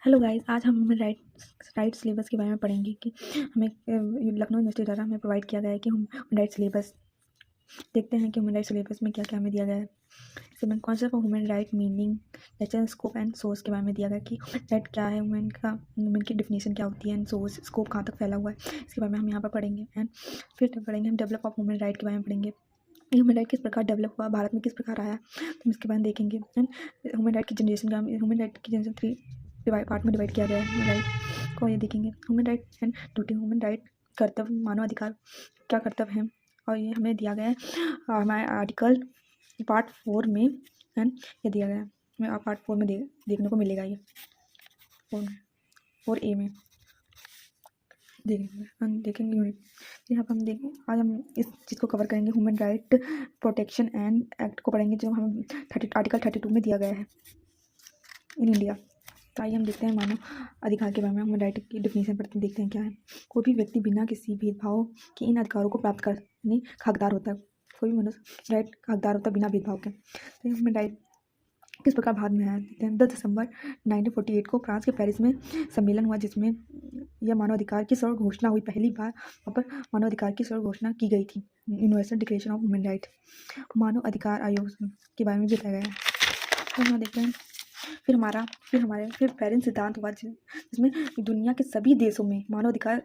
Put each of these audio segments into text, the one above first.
Hello guys, आज हम human right syllabus के बारे में पढ़ेंगे कि हमें लखनऊ यूनिवर्सिटी द्वारा हमें प्रोवाइड किया गया है कि हम ह्यूमन राइट सिलेबस देखते हैं कि ह्यूमन राइट सिलेबस में क्या क्या हमें दिया गया है। इसमें concept of human right, meaning, nature, scope and source के बारे में दिया गया है कि राइट क्या है, ह्यूमन की डिफिनेशन क्या होती है एंड सोर्स स्कोप कहाँ तक फैला हुआ है, इसके बारे में हम यहाँ पर पढ़ेंगे। एंड फिर पढ़ेंगे हम डेवलप ऑफ ह्यूमन राइट के बारे में पढ़ेंगे। ह्यूमन राइट किस प्रकार डेवलप हुआ, भारत में किस प्रकार आया, तो हम इसके बारे में देखेंगे। एंड ह्यूमन राइट की जनरेशन का ह्यूमन राइट की जनरेशन 3 पार्ट में डिवाइड किया गया है। राइट को ये देखेंगे। Human right and duty, human right कर्तव्य, मानव अधिकार क्या कर्तव्य है, और ये हमें दिया गया है हमारे आर्टिकल पार्ट 4 में। एंड ये दिया गया है हमें पार्ट 4 में देखने को मिलेगा। ये 4A में देखेंगे। यहाँ पर हम देखें, आज हम इस चीज़ को कवर करेंगे। Human right protection and act को पढ़ेंगे जो हम आर्टिकल 32 में दिया गया है इन इंडिया। तो आइए हम देखते हैं मानव अधिकार के बारे में। ह्यूमन राइट की डेफिनेशन पढ़ते देखते हैं क्या है। कोई भी व्यक्ति बिना किसी भेदभाव के इन अधिकारों को प्राप्त करने का हकदार होता है। कोई भी मनुष्य राइट का हकदार होता है बिना भेदभाव के। तो ह्यूमन राइट किस प्रकार भारत में आया, देखते हैं। 10 दिसंबर 1948 को फ्रांस के पेरिस में सम्मेलन हुआ जिसमें यह मानवाधिकार की सर्व घोषणा हुई। पहली बार वहाँ पर मानवाधिकार की सर्व घोषणा की गई थी। Universal declaration of human right. मानव अधिकार आयोग के बारे में भी बताया गया है। तो यहाँ देखते हैं। फिर पेरिस सिद्धांत हुआ जिसमें दुनिया के सभी देशों में मानवाधिकार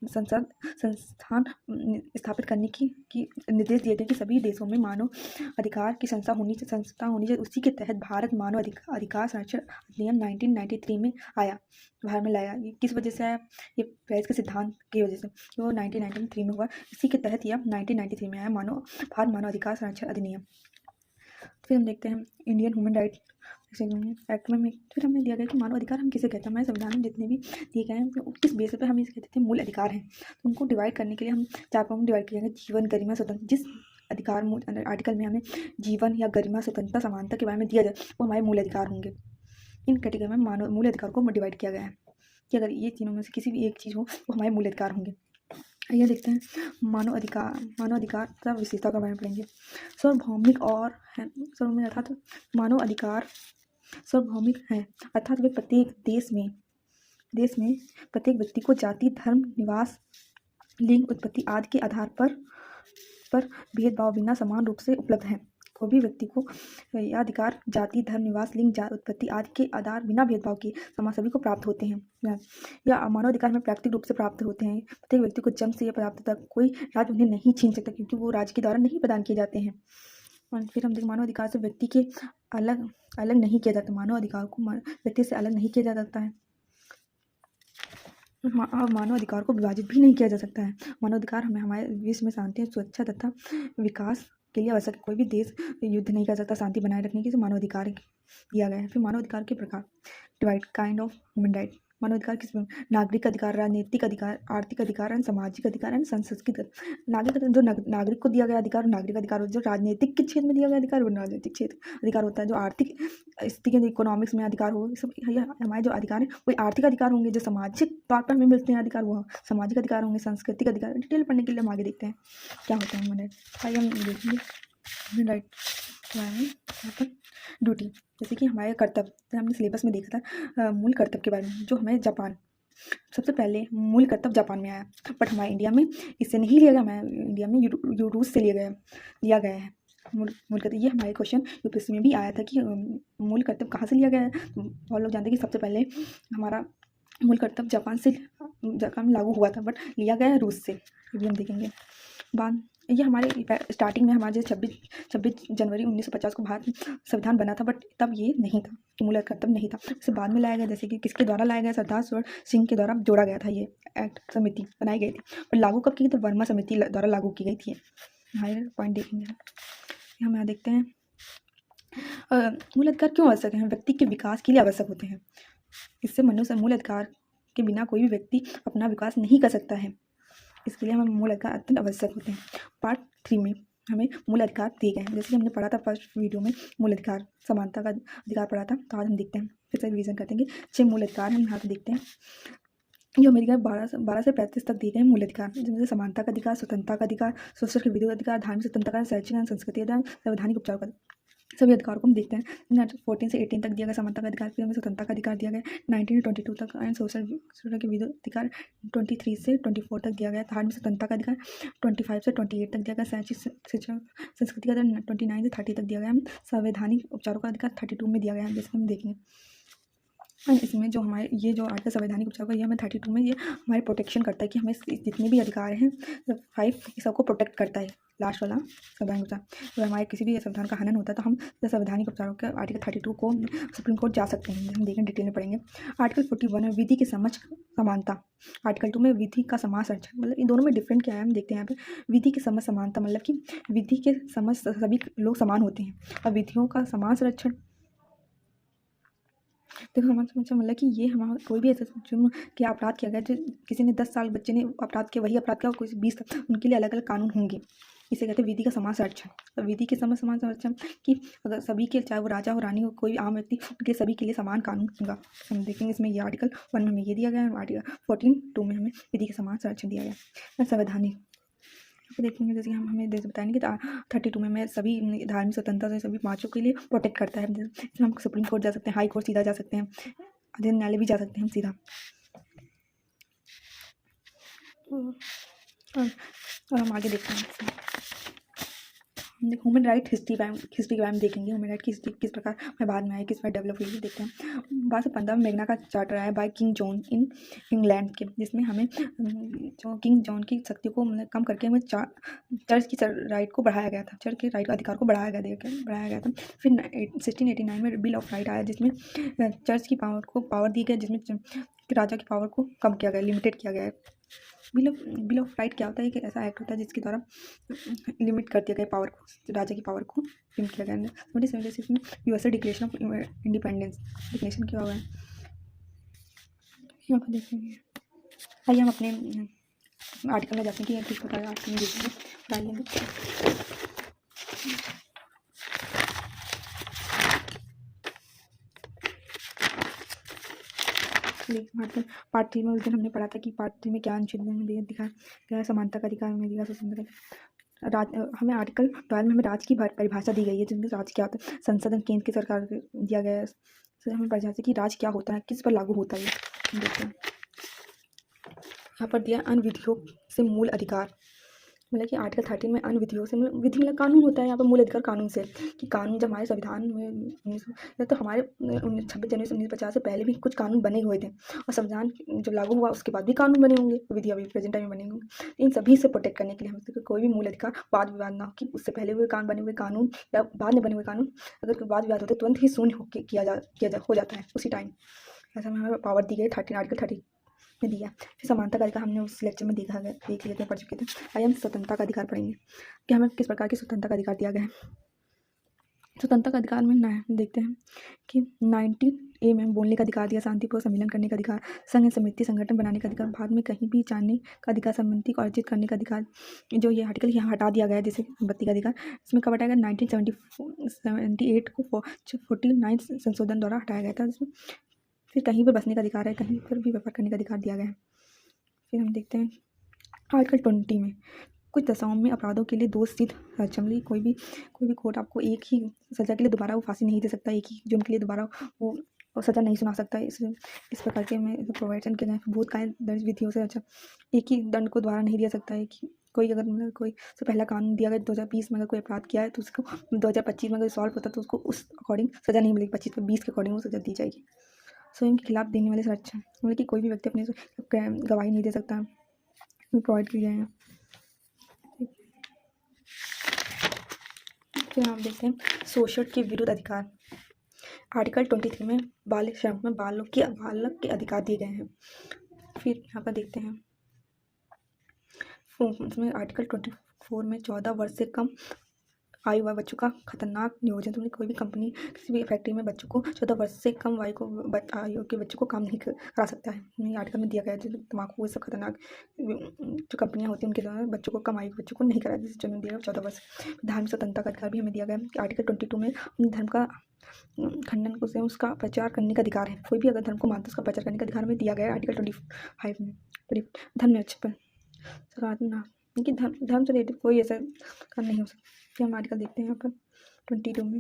संस्थान स्थापित करने की निर्देश दिए थे कि सभी देशों में मानव अधिकार की संस्था होनी चाहिए। उसी के तहत भारत मानव अधिकार संरक्षण अधिनियम 1993 में आया, भारत में लाया। ये किस वजह से आया? ये पेरिस के सिद्धांत की वजह से, वो 1993 में हुआ। इसी के तहत यह 1993 में आया भारत मानव अधिकार संरक्षण अधिनियम। फिर हम देखते हैं इंडियन ह्यूमन राइट एक्ट में फिर हमें दिया गया कि मानव अधिकार हम किसे कहते हैं। हमारे संविधान में जितने भी दिए गए हैं तो किस बेस पे हम इसे कहते थे, मूल अधिकार हैं। तो उनको डिवाइड करने के लिए हम 4 पार्ट में डिवाइड किया गया। जीवन, गरिमा, स्वतंत्र। जिस अधिकार आर्टिकल में हमें जीवन या गरिमा, स्वतंत्रता, समानता के बारे में दिया जाए वो हमारे मूल अधिकार होंगे। इन कैटेगरी में मानव मूल अधिकार को डिवाइड किया गया है कि अगर ये तीनों में से किसी भी एक चीज़ हो वो हमारे मूल अधिकार होंगे। ये देखते हैं मानव अधिकार तथा विशेषता का बारे में पढ़ेंगे। सार्वभौमिक और है सार्वभौमिक अर्थात मानव अधिकार सार्वभौमिक है अर्थात वे प्रत्येक देश में प्रत्येक व्यक्ति को जाति, धर्म, निवास, लिंग, उत्पत्ति आदि के आधार पर भेदभाव बिना समान रूप से उपलब्ध है। कोई भी व्यक्ति को यह अधिकार जाति, धर्म, निवास, लिंग, उत्पत्ति आदि के आधार बिना भेदभाव के सभी को प्राप्त होते हैं या मानव अधिकार में प्राकृतिक रूप से प्राप्त होते हैं। प्रत्येक व्यक्ति को जन्म से यह प्राप्त होता है। कोई राज्य उन्हें नहीं छीन सकता क्योंकि वो राज्य के द्वारा नहीं प्रदान किए जाते हैं। और फिर हम देखते मानव अधिकार से व्यक्ति के अलग नहीं किया जाता। मानव अधिकार को व्यक्ति से अलग नहीं किया जा सकता है। मानव अधिकार को विभाजित भी नहीं किया जा सकता है। मानव अधिकार हमें हमारे विश्व में शांति, सुरक्षा तथा विकास के लिए आवश्यक है। कोई भी देश युद्ध नहीं कर सकता शांति बनाए रखने के लिए मानव अधिकार दिया गया है। फिर मानव अधिकार के प्रकार divide kind of human right. मानव अधिकार किस नागरिक अधिकार, राजनीतिक अधिकार, आर्थिक अधिकार एंड सामाजिक अधिकार एंड सांस्कृतिक नागरिक जो नागरिक को दिया गया अधिकार नागरिक अधिकार, जो राजनीतिक के क्षेत्र में दिया गया अधिकार वो राजनीतिक क्षेत्र अधिकार होता है। जो आर्थिक स्थिति के इकोनॉमिक्स में अधिकार हो, सब हमारे जो अधिकार है कोई आर्थिक अधिकार होंगे। जो सामाजिक तौर पर हमें मिलते हैं अधिकार वो सामाजिक अधिकार होंगे। सांस्कृतिक अधिकार डिटेल पढ़ने के लिए हम आगे देखते हैं क्या होता है ह्यूमन राइट। आइए हम देखेंगे ह्यूमन राइट यहाँ पर ड्यूटी, जैसे कि हमारे कर्तव्य हमने सिलेबस में देखा था। मूल कर्तव्य के बारे में जो हमें जापान सबसे पहले मूल कर्तव्य जापान में आया, बट हमारे इंडिया में इससे नहीं लिया गया। हमारे इंडिया में रूस से लिया गया है मूल कर्तव्य। ये हमारे क्वेश्चन यूपीएससी में भी आया था कि मूल कर्तव्य कहाँ से लिया गया है। तो लोग जानते हैं कि सबसे पहले हमारा मूल कर्तव्य जापान में लागू हुआ था, बट लिया गया है रूस से। ये भी हम देखेंगे। बाद ये हमारे स्टार्टिंग में हमारे 26 जनवरी 1950 को भारत संविधान बना था, बट तब ये नहीं था, मूल कर्तव्य नहीं था। इसे बाद में लाया गया, जैसे कि किसके द्वारा लाया गया, सरदार सरोवर सिंह के द्वारा जोड़ा गया था। ये एक्ट समिति बनाई गई थी, पर लागू कब की? तो वर्मा समिति द्वारा लागू की गई थी। हायर पॉइंट देखेंगे हम यहाँ देखते हैं मूल अधिकार क्यों आवश्यक है। व्यक्ति के विकास के लिए आवश्यक होते हैं। इससे मनुष्य मूल अधिकार के बिना कोई भी व्यक्ति अपना विकास नहीं कर सकता है। इसके लिए हमें मूल अधिकार अत्यंत आवश्यक होते हैं। पार्ट 3 में हमें मूल अधिकार दिए गए हैं, जैसे कि हमने पढ़ा था फर्स्ट वीडियो में मूल अधिकार समानता का अधिकार पढ़ा था। तो आज हम देखते हैं, फिर से रिवीजन करते हैं। 6 मूल अधिकार हम यहाँ पर देखते हैं। जो अमेरिका 12 से 35 तक दिए गए मूल अधिकार, जिनमें समानता का अधिकार, स्वतंत्रता का अधिकार, सोशल के विधिक अधिकार, धार्मिक स्वतंत्रता का, शैक्षिक एवं संस्कृति अधिकार, संवैधानिक उपचार का सभी अधिकारों को हम देखते हैं। 14 से 18 तक दिया गया समानता का अधिकार, फिर हमें स्वतंत्रता का अधिकार दिया गया 19 से 22 तक, एंड सोशल के विरोध अधिकार 23 से 24 तक दिया गया। धार्मिक स्वतंत्रता का अधिकार 25 से 28 तक दिया गया। शैक्षिक शिक्षा संस्कृति का अधिकार 29 से 30 तक दिया गया। संवैधानिक उपचारों का अधिकार 32 में दिया गया है, जैसे हम देखेंगे। एंड इसमें जो हमारे ये जो आर्टिकल संवैधानिक उपचार का, ये हमें 32 में ये हमारी प्रोटेक्शन करता है कि हमें जितने भी अधिकार हैं 5 सबको प्रोटेक्ट करता है। लास्ट वाला संवैधानिक उपचार, तो हमारे किसी भी संविधान का हनन होता है तो हम संवैधानिक उपचारों के आर्टिकल 32 को सुप्रीम कोर्ट जा सकते हैं। हम देखें डिटेल में पढ़ेंगे। आर्टिकल 41 है विधि की समझ समानता। आर्टिकल 2 में विधि का समाज संरक्षण, मतलब इन दोनों में डिफरेंट क्या है हम देखते हैं यहाँ पे। विधि की समझ समानता मतलब कि विधि के समझ सभी लोग समान होते हैं, और विधियों का समान संरक्षण। देखो हमारा समझ मतलब कि ये हमारा कोई भी ऐसा जुर्म के अपराध किया गया, जो किसी ने 10 साल बच्चे ने अपराध किया, वही अपराध किया, और कोई 20 साल, उनके लिए अलग अलग कानून होंगे। इसे कहते हैं विधि का समान संरक्षण। और विधि के समान संरक्षण कि अगर सभी के, चाहे वो राजा हो, रानी हो, कोई आम व्यक्ति, उनके सभी के लिए समान कानून होगा। हम देखेंगे इसमें ये आर्टिकल 1 में हमें ये दिया गया है, आर्टिकल 14(2) में हमें विधि के समान संरक्षण दिया गया। संवैधानिक देखेंगे, जैसे हम हमें बताएंगे कि 32 में हमें सभी धार्मिक स्वतंत्रता से सभी पाँचों के लिए प्रोटेक्ट करता है। इसमें हम सुप्रीम कोर्ट जा सकते हैं, हाई कोर्ट सीधा जा सकते हैं, अधीन न्यायालय भी जा सकते हैं हम सीधा। और हम आगे देखते हैं ह्यूमन राइट हिस्ट्री के बारे में देखेंगे। ह्यूमन राइट की हिस्ट्री किस प्रकार में बाद में आई, किस प्रकार डेवलप हुई, देखते हैं। 1215 में मैग्ना का चार्टर आया by King John in England के, जिसमें हमें जो किंग जॉन की शक्ति को मतलब कम करके हमें चर्च की राइट को बढ़ाया गया था, चर्च के राइट अधिकार को बढ़ाया गया था। फिर 1689 में बिल ऑफ राइट आया, जिसमें चर्च की पावर दी गई, जिसमें राजा की पावर को कम किया गया, लिमिटेड किया गया है। बिल ऑफ राइट क्या होता है? एक ऐसा एक्ट होता है जिसके द्वारा लिमिट कर दिया गया पावर को, राजा की पावर को लिमिट किया गया। 1776 में USA declaration of independence declaration किया हुआ है, यहाँ पर देखेंगे। आइए हम अपने आर्टिकल में जाते हैं कि किस प्रकार आर्टिकल देखेंगे, डाल लेंगे। पार्ट 3 में उस दिन हमने पढ़ा था कि पार्ट 3 में क्या अनुच्छेद में दिखा गया, समानता का अधिकार में दिखा, स्वतंत्रता। हमें आर्टिकल 12 में हमें राज्य की परिभाषा दी गई है, जिनमें राज्य क्या होता है, संसद केंद्र की सरकार दिया गया है। हमें परिभाषा कि राज्य क्या होता है, किस पर लागू होता है, देखते हैं। यहाँ पर दिया अन्य विधियों से मूल अधिकार, मतलब कि आर्टिकल 13 में अन्य विधियों से, विधि मतलब कानून होता है, यहाँ पर मूल अधिकार कानून से, कि कानून जब हमारे संविधान में तो हमारे 26 जनवरी 1950 से पहले भी कुछ कानून बने हुए थे, और संविधान जब लागू हुआ उसके बाद भी कानून बने होंगे, विधि अभी प्रेजेंट टाइम में बने होंगे। इन सभी से प्रोटेक्ट करने के लिए हम कोई भी मूल अधिकार वाद विवाद ना हो, कि उससे पहले हुए बने हुए कानून या बाद में बने हुए कानून अगर वाद विवाद होते तुरंत ही शून्य हो जाता है उसी टाइम। ऐसा हमें पावर दी गई 13 आर्टिकल 30 में दिया। फिर समानता का अधिकार हमने उस लेक्चर में देख लिए थे, पढ़ चुके थे। आइए हम स्वतंत्रता का अधिकार पढ़ेंगे कि हमें किस प्रकार की स्वतंत्रता का अधिकार दिया गया है। स्वतंत्रता का अधिकार में देखते हैं कि 19A में बोलने का अधिकार दिया, शांतिपूर्वक सम्मेलन करने का अधिकार, संघ समिति संगठन बनाने का अधिकार, बाद में कहीं भी जाने का अधिकार, संबंधी को अर्जित करने का अधिकार। जो ये आर्टिकल यहाँ हटा दिया गया है, जैसे संपत्ति का अधिकार, इसमें कब हटाया गया? 1978 को 49 संशोधन द्वारा हटाया गया था इसमें। फिर कहीं पर बसने का अधिकार है, कहीं पर भी व्यापार करने का अधिकार दिया गया है। फिर हम देखते हैं आर्टिकल 20 में कुछ दशाओं में अपराधों के लिए दोष सिद्ध सक्षम, कोई भी कोर्ट आपको एक ही सज़ा के लिए दोबारा वो फांसी नहीं दे सकता, एक ही जुर्म के लिए दोबारा वो सज़ा नहीं सुना सकता है। इस प्रकार के में प्रोवाइडन किया जाए। बहुत कायद दर्ज विधियों से अच्छा एक ही दंड को दोबारा नहीं दिया सकता है, कि कोई अगर मतलब कोई से पहला कानून दिया गया 2020 में अगर कोई अपराध किया है तो उसको 2025 में अगर सॉल्व होता तो उसको उस अकॉर्डिंग सज़ा नहीं मिलेगी, 25 में 20 के अकॉर्डिंग वो सज़ा दी जाएगी। स्वयं के खिलाफ देने वाले सुरक्षा, मतलब कि कोई भी व्यक्ति अपने गवाही नहीं दे सकता, प्रोवाइड किया है। फिर हम देखते हैं शोषण के विरुद्ध अधिकार। आर्टिकल 23 में बाल श्रम में बालक के अधिकार दिए गए हैं। फिर यहाँ पर देखते हैं इसमें आर्टिकल 24 में 14 वर्ष से कम आयु वाले बच्चों का खतरनाक नियोजन, तुमने कोई भी कंपनी किसी भी फैक्ट्री में बच्चों को 14 वर्ष से कम आयु के बच्चों को काम नहीं करा सकता है। ये आर्टिकल में दिया गया है, जो तम्बाकू ये सब खतरनाक जो कंपनियां होती हैं उनके द्वारा बच्चों को कम आयु के बच्चों को नहीं कराया, जिसमें दिया गया 14 वर्ष। धार्मिक स्वतंत्रता का अधिकार भी हमें दिया गया है। आर्टिकल 22 में धर्म का खंडन को से उसका प्रचार करने का अधिकार है, कोई भी अगर धर्म को मानता है उसका प्रचार करने का अधिकार में दिया गया है। आर्टिकल 25 में धर्म निरपेक्ष सकारात्मक कि धर्म से रिलेटेड कोई ऐसा काम नहीं हो सकता। फिर हम आर्टिकल देखते हैं यहाँ पर 22 में